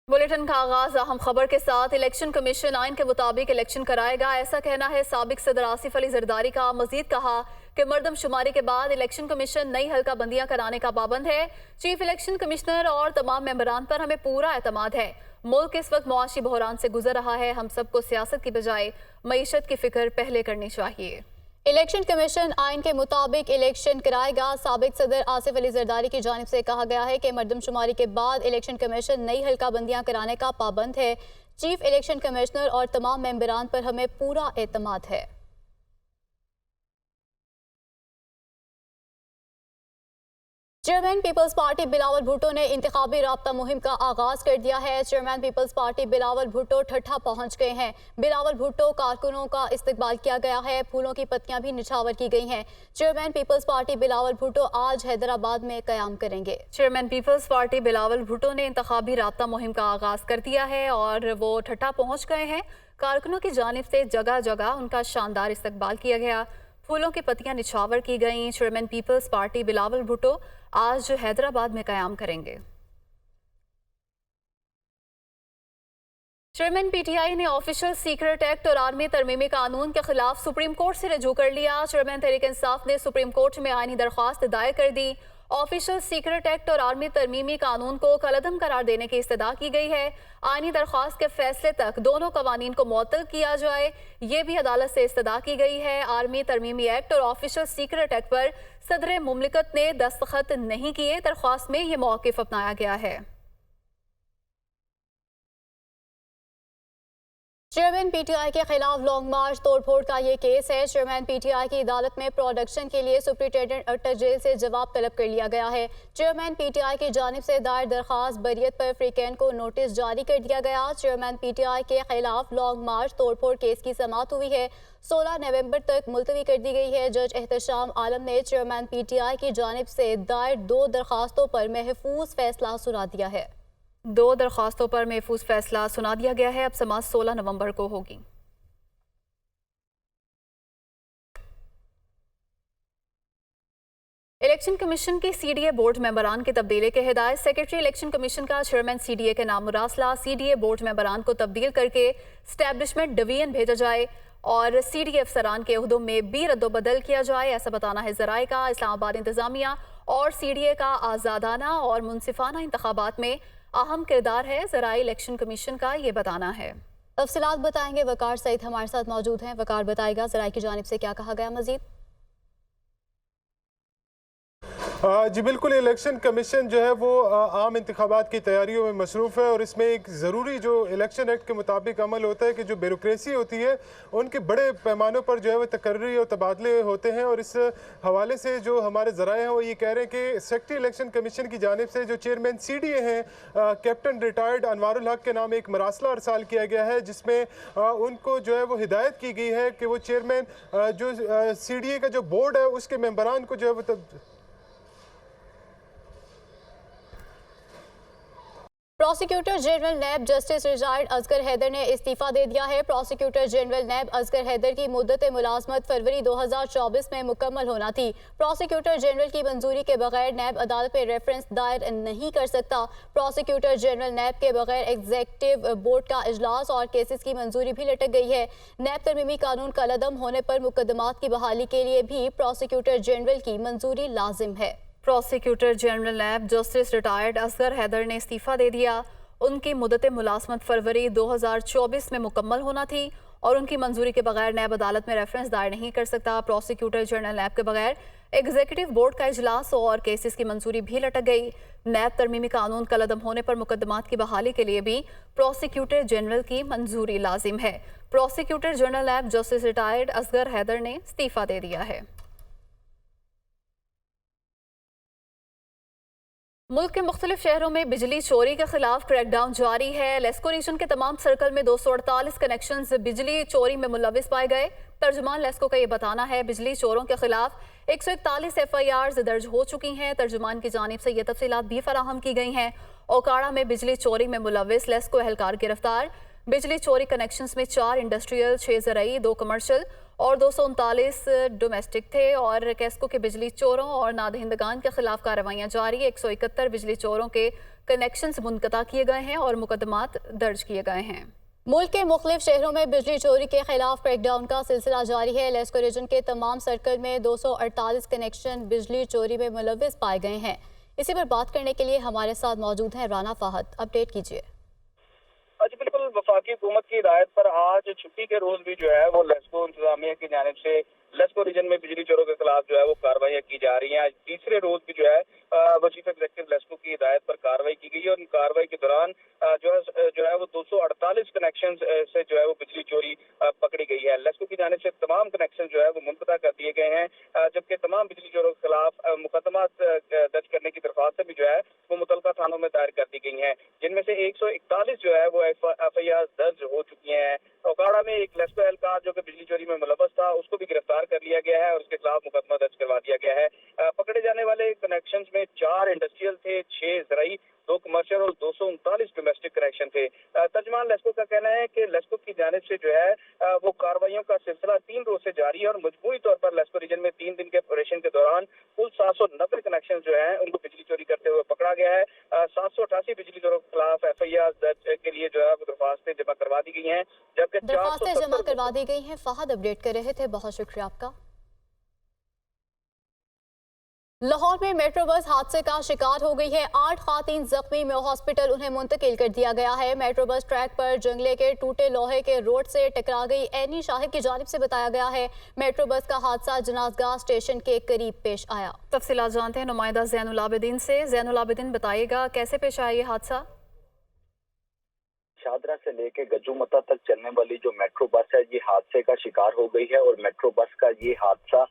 Bulletin का आगाज अहम खबर के साथ। इलेक्शन कमीशन आइन के मुताबिक इलेक्शन कराएगा, ऐसा कहना है साबिक सदर आसिफ अली जरदारी का। मजीद कहा कि मर्दमशुमारी के बाद इलेक्शन कमीशन नई हल्का बंदियां कराने का पाबंद है। चीफ इलेक्शन कमिश्नर और तमाम मेंबरान पर हमें पूरा एतमाद है। मुल्क इस वक्त मुआशी बहरान से गुजर रहा है। हम सबको सियासत की बजाय मईशत की फिक्र पहले करनी चाहिए। इलेक्शन कमीशन आइन के मुताबिक इलेक्शन कराएगा। साबिक सदर आसिफ अली जरदारी की जानिब से कहा गया है कि मर्दमशुमारी के बाद इलेक्शन कमीशन नई हल्का बंदियां कराने का पाबंद है। चीफ इलेक्शन कमिश्नर और तमाम मेंबरान पर हमें पूरा एतमाद है। Chairman peoples party Bilawal Bhutto ने इंतखाबी राब्ता मुहिम का आगाज कर दिया है। Chairman peoples party Bilawal Bhutto Thatta पहुंच गए हैं। बिलावल भुट्टो कारकुनों का इस्तकबाल किया गया है। फूलों की पत्तियां भी निछावर की गई हैं। Chairman peoples party Bilawal Bhutto आज हैदराबाद में कयाम करेंगे। Chairman peoples party Bilawal Bhutto ने इंतखाबी राब्ता मुहिम का आगाज कर दिया है और वो ठट्ठा पहुंच गए हैं। कारकुनों की जानिब से जगह जगह उनका शानदार इस्तकबाल किया गया। फूलों की पत्तियां निछावर की गईं। Chairman peoples party Bilawal Bhutto आज हैदराबाद में कयाम करेंगे। चेयरमैन पीटीआई ने ऑफिशियल सीक्रेट एक्ट और आर्मी तरमीमी कानून के खिलाफ सुप्रीम कोर्ट से रजू कर लिया। चेयरमैन तहरीक इंसाफ ने सुप्रीम कोर्ट में आईनी दरख्वास्त दायर कर दी। ऑफिशियल सीक्रेट एक्ट और आर्मी तरमीमी कानून को कलअदम करार देने की इस्तदा की गई है। आईनी दरख्वास्त के फैसले तक दोनों कवानीन को मुअत्तल किया जाए, ये भी अदालत से इस्तदा की गई है। आर्मी तरमीमी एक्ट और ऑफिशियल सीक्रेट एक्ट पर सदर मुमलिकत ने दस्तखत नहीं किए। दरख्वास्त में ये मौक़िफ़ अपनाया गया है। चेयरमैन पीटीआई के खिलाफ लॉन्ग मार्च तोड़फोड़ का ये केस है। चेयरमैन पीटीआई की अदालत में प्रोडक्शन के लिए सुप्रिंटेंडेंट अटक जेल से जवाब तलब कर लिया गया है। चेयरमैन पीटीआई की जानिब से दायर दरख्वास्त बरियत पर फ्रीकैन को नोटिस जारी कर दिया गया। चेयरमैन पीटीआई के खिलाफ लॉन्ग मार्च तोड़फोड़ केस की समाअत हुई है। 16 नवंबर तक मुलतवी कर दी गई है। जज एहतशाम आलम ने चेयरमैन पीटीआई की जानिब से दायर 2 दरख्वास्तों पर महफूज फैसला सुना दिया है। 2 दरख्वास्तों पर महफूज फैसला सुना दिया गया है। अब समाअत 16 नवंबर को होगी। इलेक्शन कमीशन की सीडीए बोर्ड मेंबरान की तब्दीली के हिदायत। सेक्रेटरी इलेक्शन कमीशन का चेयरमैन सीडीए के नाम मुरासला। सीडीए बोर्ड मेंबरान को तब्दील करके स्टैब्लिशमेंट डिवीजन भेजा जाए और सीडीए अफसरान के ओहदों में भी रद्दोबदल किया जाए, ऐसा बताना है ज़राए का। इस्लामाबाद इंतजामिया और सीडीए का आज़ादाना और मुनसिफाना इंतखाबात में अहम किरदार है, ज़राए इलेक्शन कमीशन का ये बताना है। तफसीलात बताएंगे वकार सईद हमारे साथ मौजूद हैं। वकार बताएगा ज़राए की जानिब से क्या कहा गया मजीद। जी बिल्कुल, इलेक्शन कमीशन जो है वो आम इंतखाबात की तैयारियों में मसरूफ़ है और इसमें एक ज़रूरी जो इलेक्शन एक्ट के मुताबिक अमल होता है कि जो ब्यूरोक्रेसी होती है उनके बड़े पैमानों पर जो है वो तकर्री और तबादले होते हैं। और इस हवाले से जो हमारे ज़राए हैं वो ये कह रहे हैं कि सेक्रेटरी इलेक्शन कमीशन की जानिब से जो चेयरमैन सीडीए हैं कैप्टन रिटायर्ड अनवारुल हक के नाम एक मरासला अरसाल किया गया है, जिसमें उनको जो है वो हिदायत की गई है कि वो चेयरमैन जो सीडीए का जो बोर्ड है उसके मेंबरान को जो है वो prosecutor general NAB justice retired Asghar Haider ने इस्तीफा दे दिया है। Prosecutor general NAB Asghar Haider की मुद्दत मुलाजमत फरवरी 2024 में मुकम्मल होना थी। प्रोसिक्यूटर जनरल की मंजूरी के बगैर नैब अदालत में रेफरेंस दायर नहीं कर सकता। प्रोसिक्यूटर जनरल नैब के बगैर एग्जीक्यूटिव बोर्ड का इजलास और केसेस की मंजूरी भी लटक गई है। नैब तरमीमी कानून कलअदम होने पर मुकदमात की बहाली के लिए भी प्रोसिक्यूटर जनरल की मंजूरी लाजिम है। Prosecutor general NAB justice retired Asghar Haider ने इस्तीफा दे दिया। उनकी मुद्दत मुलाजमत फरवरी 2024 में मुकम्मल होना थी और उनकी मंजूरी के बगैर नैब अदालत में रेफरेंस दायर नहीं कर सकता। प्रोसिक्यूटर जनरल नैब के बगैर एग्जीक्यूटिव बोर्ड का इजलास और केसेस की मंजूरी भी लटक गई। नैब तरमीमी कानून कलअदम होने पर मुकदमात की बहाली के लिए भी प्रोसिक्यूटर जनरल की मंजूरी लाजिम है। Prosecutor general NAB justice retired Asghar Haider ने इस्तीफा दे दिया है। मुल्क के मुख्तलिफ शहरों में बिजली चोरी के खिलाफ क्रैकडाउन जारी है। लेस्को रीजन के तमाम सर्कल में 248 कनेक्शंस बिजली चोरी में मुलविस पाए गए। तर्जुमान लेस्को का ये बताना है बिजली चोरों के खिलाफ 141 FIRs दर्ज हो चुकी हैं। तर्जुमान की जानिब से ये तफसीलात भी फराहम की गई हैं। ओकाड़ा में बिजली चोरी में मुलविस लेस्को एहलकार गिरफ्तार। बिजली चोरी कनेक्शंस में 4 इंडस्ट्रियल, 6 ज़राई, 2 कमर्शियल और 239 डोमेस्टिक थे। और कैस्को के बिजली चोरों और नादहिंदगान के खिलाफ कार्रवाइयाँ जारी। 171 बिजली चोरों के कनेक्शंस मुनक़ता किए गए हैं और मुकदमात दर्ज किए गए हैं। मुल्क के मुख्तलिफ शहरों में बिजली चोरी के खिलाफ क्रैकडाउन का सिलसिला जारी है। लेस्को रीजन के तमाम सर्कल में 248 कनेक्शन बिजली चोरी में मुलविस पाए गए हैं। इसी पर बात करने के लिए हमारे साथ मौजूद हैं राना फाहद। अपडेट कीजिए। जी बिल्कुल, वफाकी हुकूमत की हिदायत पर आज छुट्टी के रोज भी जो है वो लेस्को इंतजामिया की जानिब से लेस्को रीजन में बिजली चोरों के खिलाफ जो है वो कार्रवाई की जा रही हैं। आज तीसरे रोज भी जो है वो चीफ एग्जीक्यूटिव लेस्को की हिदायत पर कार्रवाई की गई है और कार्रवाई के दौरान जो है वो 248 कनेक्शन से जो है वो बिजली चोरी पकड़ी गई है। लेस्को की जानिब से तमाम कनेक्शन जो है वो मुनक़ता कर दिए गए हैं, जबकि तमाम बिजली चोरों के खिलाफ मुकदमा दर्ज करने की दरख्वास्तें भी जो है वो मुतलका थानों में दायर कर दी गई हैं, जिनमें से 141 जो है वो FIR दर्ज हो चुकी हैं। ओकाड़ा में एक लेस्को एहलकार जो कि बिजली चोरी में मुलव्वस था, उसको भी गिरफ्तार कर लिया गया है और उसके खिलाफ मुकदमा दर्ज करवा दिया गया है। पकड़े जाने वाले कनेक्शंस में 4 इंडस्ट्रियल थे, 6 ज़राई, 2 कमर्शियल और 239 डोमेस्टिक कनेक्शन थे। तर्जमान लेस्को का कहना है कि लेस्को की जानिब से जो है वो कार्रवाइयों का सिलसिला 3 रोज से जारी है और मजबूरी तौर पर लेस्को रीजन में 3 दिन के ऑपरेशन के दौरान कुल 790 कनेक्शन जो है उनको बिजली चोरी करते हुए पकड़ा गया है। 788 बिजली चोरों के खिलाफ FIR दर्ज के लिए जो है वो दरख्वास्तें जमा करवा दी गई हैं, जबकि दरख्वास्तें जमा करवा दी गई हैं। फाहद अपडेट कर रहे थे, बहुत शुक्रिया आपका। लाहौर में मेट्रो बस हादसे का शिकार हो गई है। 8 खातीन जख्मी में हॉस्पिटल उन्हें मुंतकिल कर दिया गया है। मेट्रो बस ट्रैक पर जंगले के टूटे लोहे के रोड से टकरा गई। एनी शाहिद की जानिब से बताया गया है मेट्रो बस का हादसा जनाजगाह स्टेशन के करीब पेश आया। तफसीलात जानते हैं नुमाइंदा ज़ैनुल आबिदीन से। ज़ैनुल आबिदीन, बताइएगा कैसे पेश आया ये हादसा? शादरा से लेके गज्जूमता तक चलने वाली जो मेट्रो बस है ये हादसे का शिकार हो गई है और मेट्रो बस का ये हादसा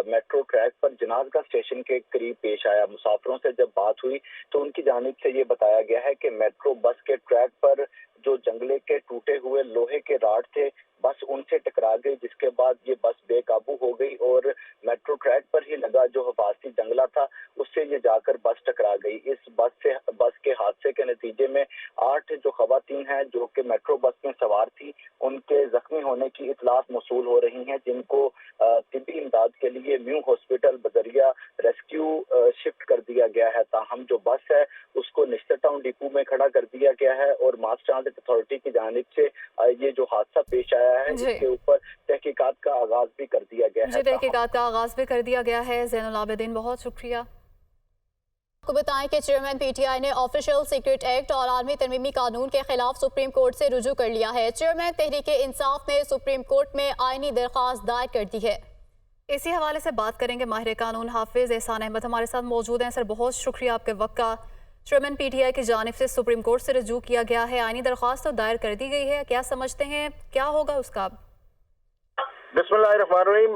मेट्रो ट्रैक पर जनाजगाह स्टेशन के करीब पेश आया। मुसाफिरों से जब बात हुई तो उनकी जानिब से ये बताया गया है कि मेट्रो बस के ट्रैक पर जो जंगले के टूटे हुए लोहे के राड थे बस उनसे टकरा गई, जिसके बाद ये बस बेकाबू हो गई और मेट्रो ट्रैक पर ही लगा जो हिफाजती जंगला था उससे ये जाकर बस टकरा गई। इस बस के हादसे के नतीजे में 8 जो खवातीन हैं जो कि मेट्रो बस में सवार थी उनके जख्मी होने की इतलात मौसूल हो रही हैं, जिनको तिब्बी इमदाद के लिए न्यू हॉस्पिटल बदरिया रेस्क्यू शिफ्ट कर दिया गया है। ताहम जो बस है उसको निश्तर टाउन डिपो में खड़ा कर दिया गया है और मास ट्रांजिट अथॉरिटी की जानिब से ये जो हादसा पेश आया है इसके ऊपर तहकीकात का आगाज भी कर दिया गया है। तहकीकात का आगाज भी कर दिया गया है। ज़ैनुल आबिदीन, बहुत शुक्रिया। आपको बताएं कि चेयरमैन PTI ने ऑफिशियल सीक्रेट एक्ट और आर्मी तरमीमी कानून के खिलाफ सुप्रीम कोर्ट से रुजू कर लिया है। चेयरमैन तहरीक इंसाफ ने सुप्रीम कोर्ट में आईनी दरख्वास्त दायर कर दी है। इसी हवाले से बात करेंगे माहिर कानून हाफिज एहसान अहमद हमारे साथ मौजूद हैं। सर, बहुत शुक्रिया आपके वक्त का। चेयरमैन PTI की जानिब से सुप्रीम कोर्ट से रुजू किया गया है, आईनी दरख्वास्त तो दायर कर दी गई है, क्या समझते हैं क्या होगा उसका? बिस्मिल्लाहिर्रहमानिर्रहीम,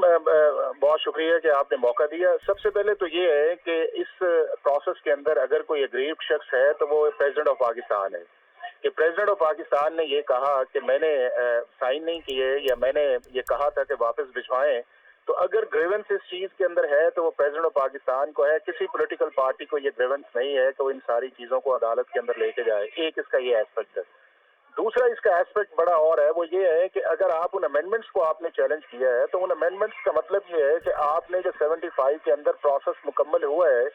बहुत शुक्रिया कि आपने मौका दिया। सबसे पहले तो ये है कि इस प्रोसेस के अंदर अगर कोई अग्रीव शख्स है तो वो प्रेसिडेंट ऑफ पाकिस्तान है कि प्रेसिडेंट ऑफ पाकिस्तान ने ये कहा कि मैंने साइन नहीं किए या मैंने ये कहा था कि वापस भिजवाएं, तो अगर ग्रीवेंस इस चीज के अंदर है तो वो प्रेसिडेंट ऑफ पाकिस्तान को है। किसी पॉलिटिकल पार्टी को ये ग्रीवेंस नहीं है कि वो इन सारी चीजों को अदालत के अंदर लेके जाए। एक इसका ये एस्पेक्ट है। दूसरा इसका एस्पेक्ट बड़ा और है, वो ये है कि अगर आप उन अमेंडमेंट्स को आपने चैलेंज किया है तो उन अमेंडमेंट्स का मतलब ये है कि आपने जो 75 के अंदर प्रोसेस मुकम्मल हुआ है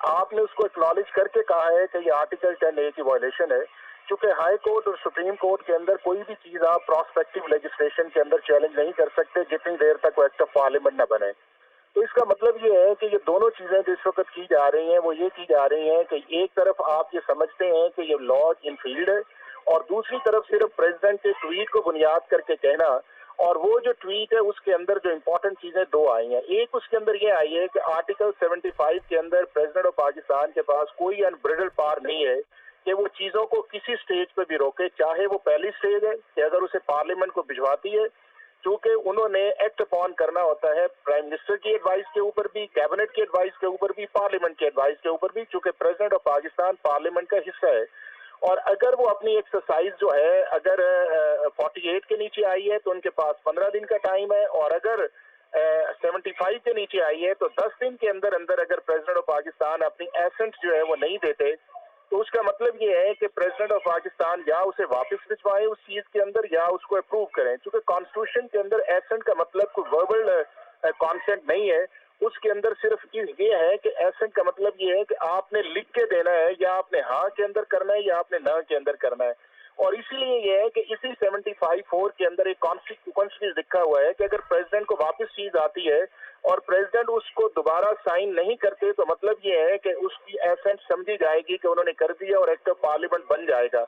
आपने उसको एक्नॉलेज करके कहा है कि ये आर्टिकल 10A की वायलेशन है। चूंकि हाई कोर्ट और सुप्रीम कोर्ट के अंदर कोई भी चीज आप प्रोस्पेक्टिव लेजिस्लेशन के अंदर चैलेंज नहीं कर सकते जितनी देर तक वो एक्ट ऑफ पार्लियामेंट न बने। तो इसका मतलब ये है कि ये दोनों चीजें जो इस वक्त की जा रही हैं वो ये की जा रही हैं कि एक तरफ आप ये समझते हैं कि ये लॉ इनफील्ड है और दूसरी तरफ सिर्फ प्रेसिडेंट के ट्वीट को बुनियाद करके कहना, और वो जो ट्वीट है उसके अंदर जो इंपॉर्टेंट चीजें दो आई हैं। एक उसके अंदर ये आई है कि आर्टिकल 75 के अंदर प्रेसिडेंट ऑफ पाकिस्तान के पास कोई अनब्रिडल पावर नहीं है कि वो चीजों को किसी स्टेज पे भी रोके, चाहे वो पहली स्टेज है कि अगर उसे पार्लियामेंट को भिजवाती है, चूंकि उन्होंने एक्ट अपॉन करना होता है प्राइम मिनिस्टर की एडवाइस के ऊपर भी, कैबिनेट की एडवाइस के ऊपर भी, पार्लियामेंट की एडवाइस के ऊपर भी, चूंकि प्रेसिडेंट ऑफ पाकिस्तान पार्लियामेंट का हिस्सा है। और अगर वो अपनी एक्सरसाइज जो है अगर 48 के नीचे आई है तो उनके पास 15 दिन का टाइम है, और अगर 75 के नीचे आई है तो 10 दिन के अंदर अंदर अगर प्रेसिडेंट ऑफ पाकिस्तान अपनी एसेंट जो है वो नहीं देते تو اس کا مطلب یہ ہے کہ پریزیڈنٹ آف پاکستان یا اسے واپس بھجوائے اس چیز کے اندر یا اس کو اپروو کریں، چونکہ کانسٹیٹیوشن کے اندر ایسنٹ کا مطلب کوئی وربل کانسنٹ نہیں ہے، اس کے اندر صرف یہ ہے کہ ایسنٹ کا مطلب یہ ہے کہ آپ نے لکھ کے دینا ہے، یا آپ نے ہاں کے اندر کرنا ہے یا آپ نے نہ کے اندر کرنا ہے. اور اسی لیے یہ ہے کہ اسی 75(4) کے اندر ایک کانسٹیٹیوشن لکھا ہوا ہے کہ اگر پریزیڈنٹ کو واپس چیز آتی ہے اور پریزیڈنٹ اس کو دوبارہ سائن نہیں کرتے تو مطلب یہ ہے کہ اس کی ایسنٹ سمجھی جائے گی کہ انہوں نے کر دیا اور ایکٹ آف پارلیمنٹ بن جائے گا.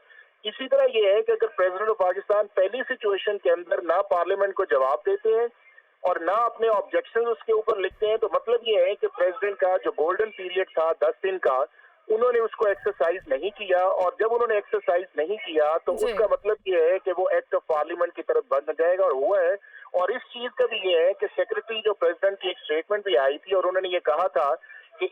اسی طرح یہ ہے کہ اگر پریزیڈنٹ آف پاکستان پہلی سچویشن کے اندر نہ پارلیمنٹ کو جواب دیتے ہیں اور نہ اپنے آبجیکشن اس کے اوپر لکھتے ہیں تو مطلب یہ ہے کہ پریزیڈنٹ کا جو گولڈن پیریڈ تھا 10 دن کا، انہوں نے اس کو ایکسرسائز نہیں کیا، اور جب انہوں نے ایکسرسائز نہیں کیا تو اس کا مطلب یہ ہے کہ وہ ایکٹ آف پارلیمنٹ کی طرف بن جائے گا، اور ہوا ہے. اور اس چیز کا بھی یہ ہے کہ سیکرٹری جو پریزیڈنٹ کی ایک اسٹیٹمنٹ بھی آئی تھی اور انہوں نے یہ کہا تھا کہ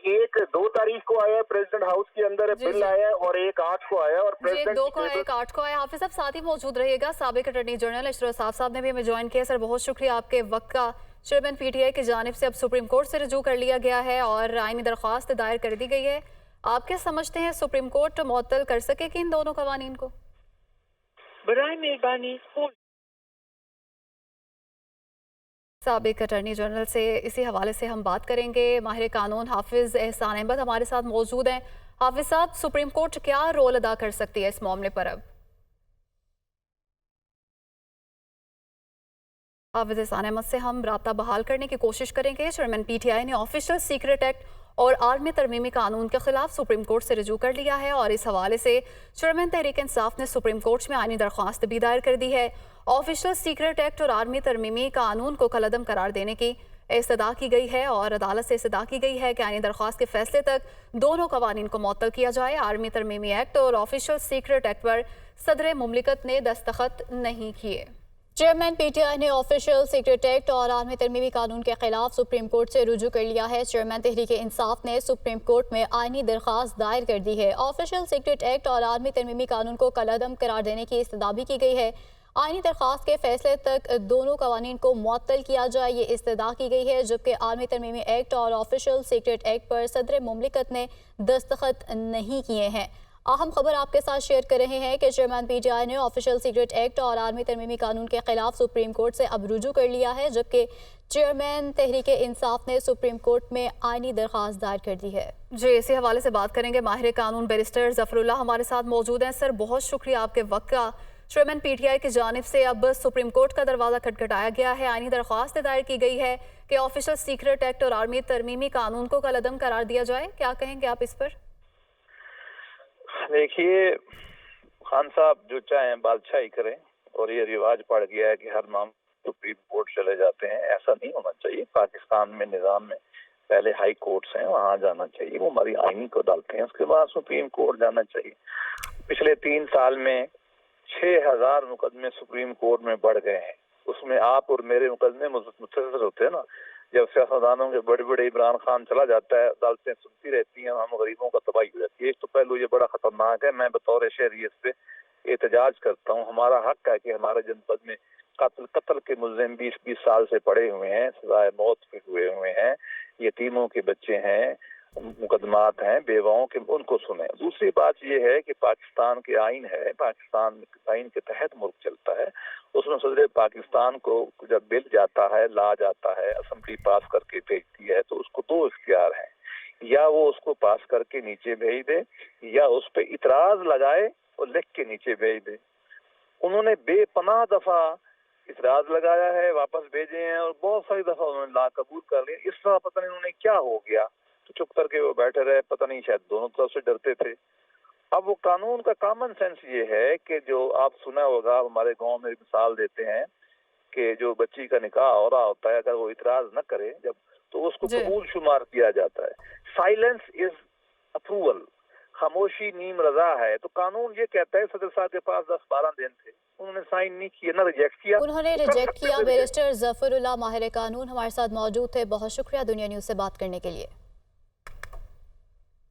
2 تاریخ کو آیا پریزیڈنٹ ہاؤس کے اندر بل آیا اور 8 کو آیا، اور پریزیڈنٹ 2 کو 8 کو آیا. حافظ صاحب ساتھ ہی موجود رہیے گا. سابق اٹارنی جنرل اشرف صاحب نے بھی ہمیں جوائن کیا. سر بہت شکریہ آپ کے وقت کا. چیئرمین پی ٹی آئی کی جانب سے اب سپریم کورٹ سے رجوع کر لیا گیا ہے اور آئینی درخواست دائر کر دی گئی ہے. آپ کیا سمجھتے ہیں سپریم کورٹ معطل کر سکے کہ ان دونوں قوانین کو؟ برائے مہربانی سابق اٹارنی جنرل سے اسی حوالے سے ہم بات کریں گے. ماہر قانون حافظ احسان احمد ہمارے ساتھ موجود ہیں. حافظ صاحب، سپریم کورٹ کیا رول ادا کر سکتی ہے اس معاملے پر؟ اب حافظ احسان احمد سے ہم رابطہ بحال کرنے کی کوشش کریں گے. چیئرمین پی ٹی آئی نے آفیشل سیکرٹ ایکٹ اور آرمی ترمیمی قانون کے خلاف سپریم کورٹ سے رجوع کر لیا ہے اور اس حوالے سے چیئرمین تحریک انصاف نے سپریم کورٹ میں آئینی درخواست بھی دائر کر دی ہے. آفیشل سیکرٹ ایکٹ اور آرمی ترمیمی قانون کو کالعدم قرار دینے کی استدعا کی گئی ہے اور عدالت سے استدعا کی گئی ہے کہ آئینی درخواست کے فیصلے تک دونوں قوانین کو معطل کیا جائے. آرمی ترمیمی ایکٹ اور آفیشل سیکرٹ ایکٹ پر صدر مملکت نے دستخط نہیں کیے. چیئرمین پی ٹی آئی نے آفیشل سیکرٹ ایکٹ اور عالمی ترمیمی قانون کے خلاف سپریم کورٹ سے رجوع کر لیا ہے. چیئرمین تحریک انصاف نے سپریم کورٹ میں آئینی درخواست دائر کر دی ہے. آفیشل سیکرٹ ایکٹ اور عالمی ترمیمی قانون کو کالعدم قرار دینے کی استدعا بھی کی گئی ہے. آئینی درخواست کے فیصلے تک دونوں قوانین کو معطل کیا جائے یہ استدعا کی گئی ہے، جبکہ عالمی ترمیمی ایکٹ اور آفیشل سیکرٹ ایکٹ پر صدر مملکت نے دستخط نہیں کیے ہیں. اہم خبر آپ کے ساتھ شیئر کر رہے ہیں کہ چیئرمین پی ٹی آئی نے آفیشل سیکرٹ ایکٹ اور عالمی ترمیمی قانون کے خلاف سپریم کورٹ سے اب رجوع کر لیا ہے، جبکہ چیئرمین تحریک انصاف نے سپریم کورٹ میں آئینی درخواست دائر کر دی ہے. جی، اسی حوالے سے بات کریں گے. ماہر قانون بیرسٹر ظفر اللہ ہمارے ساتھ موجود ہیں. سر بہت شکریہ آپ کے وقت کا. چیئرمین پی ٹی آئی کی جانب سے اب سپریم کورٹ کا دروازہ کھٹکھٹایا گیا ہے. آئینی درخواست دائر کی گئی ہے کہ آفیشل سیکرٹ ایکٹ اور آرمی ترمیمی قانون کو کالعدم قرار دیا جائے. کیا کہیں گے آپ اس پر؟ دیکھیے، خان صاحب جو چاہیں بادشاہی کریں، اور یہ رواج پڑ گیا ہے کہ ہر معاملے سپریم کورٹ چلے جاتے ہیں. ایسا نہیں ہونا چاہیے. پاکستان میں نظام میں پہلے ہائی کورٹس ہیں، وہاں جانا چاہیے. وہ ہماری آئینی کو ڈالتے ہیں، اس کے بعد سپریم کورٹ جانا چاہیے. پچھلے 3 سال میں 6000 مقدمے سپریم کورٹ میں بڑھ گئے ہیں. اس میں آپ اور میرے مقدمے متصل ہوتے ہیں نا. جب سیاستدانوں کے بڑے بڑے عمران خان چلا جاتا ہے، عدالتیں سنتی رہتی ہیں، ہم غریبوں کا تباہی ہو جاتی ہے. ایک تو پہلو یہ بڑا خطرناک ہے. میں بطور شہری اس پہ احتجاج کرتا ہوں. ہمارا حق ہے کہ ہمارے جنپد میں قتل کے ملزم 20 سال سے پڑے ہوئے ہیں، سزائے موت پہ ہوئے ہوئے ہیں، یتیموں کے بچے ہیں، مقدمات ہیں، بیواؤں کے، ان کو سنیں. دوسری بات یہ ہے کہ پاکستان کے آئین ہے، پاکستان آئین کے تحت ملک چلتا ہے. اس میں صدر پاکستان کو جب بل جاتا ہے، لا جاتا ہے، اسمبلی پاس کر کے بھیجتی ہے، تو اس کو 2 اختیار ہیں. یا وہ اس کو پاس کر کے نیچے بھیج دے، یا اس پہ اعتراض لگائے اور لکھ کے نیچے بھیج دے. انہوں نے بے پناہ دفعہ اعتراض لگایا ہے، واپس بھیجے ہیں، اور بہت ساری دفعہ انہوں نے لا قبول کر لیا. اس طرح پتہ نہیں انہوں نے کیا ہو گیا، تو چپ کر کے وہ بیٹھے رہے. پتہ نہیں، شاید دونوں طرف سے ڈرتے تھے. اب وہ قانون کا کامن سینس یہ ہے کہ جو آپ سنا ہوگا، ہمارے گاؤں میں مثال دیتے ہیں کہ جو بچی کا نکاح ہو رہا ہوتا ہے، اگر وہ اعتراض نہ کرے جب، تو اس کو قبول شمار کیا جاتا ہے. Silence is approval. خاموشی نیم رضا ہے. تو قانون یہ کہتا ہے، صدر صاحب کے پاس 10-12 دن تھے، انہوں نے سائن نہیں کیے، نہ ریجیکٹ کیا. انہوں نے ریجیکٹ کیا. بیرسٹر ظفر اللہ ماہر قانون ہمارے ساتھ موجود تھے. بہت شکریہ دنیا نیوز سے بات کرنے کے لیے.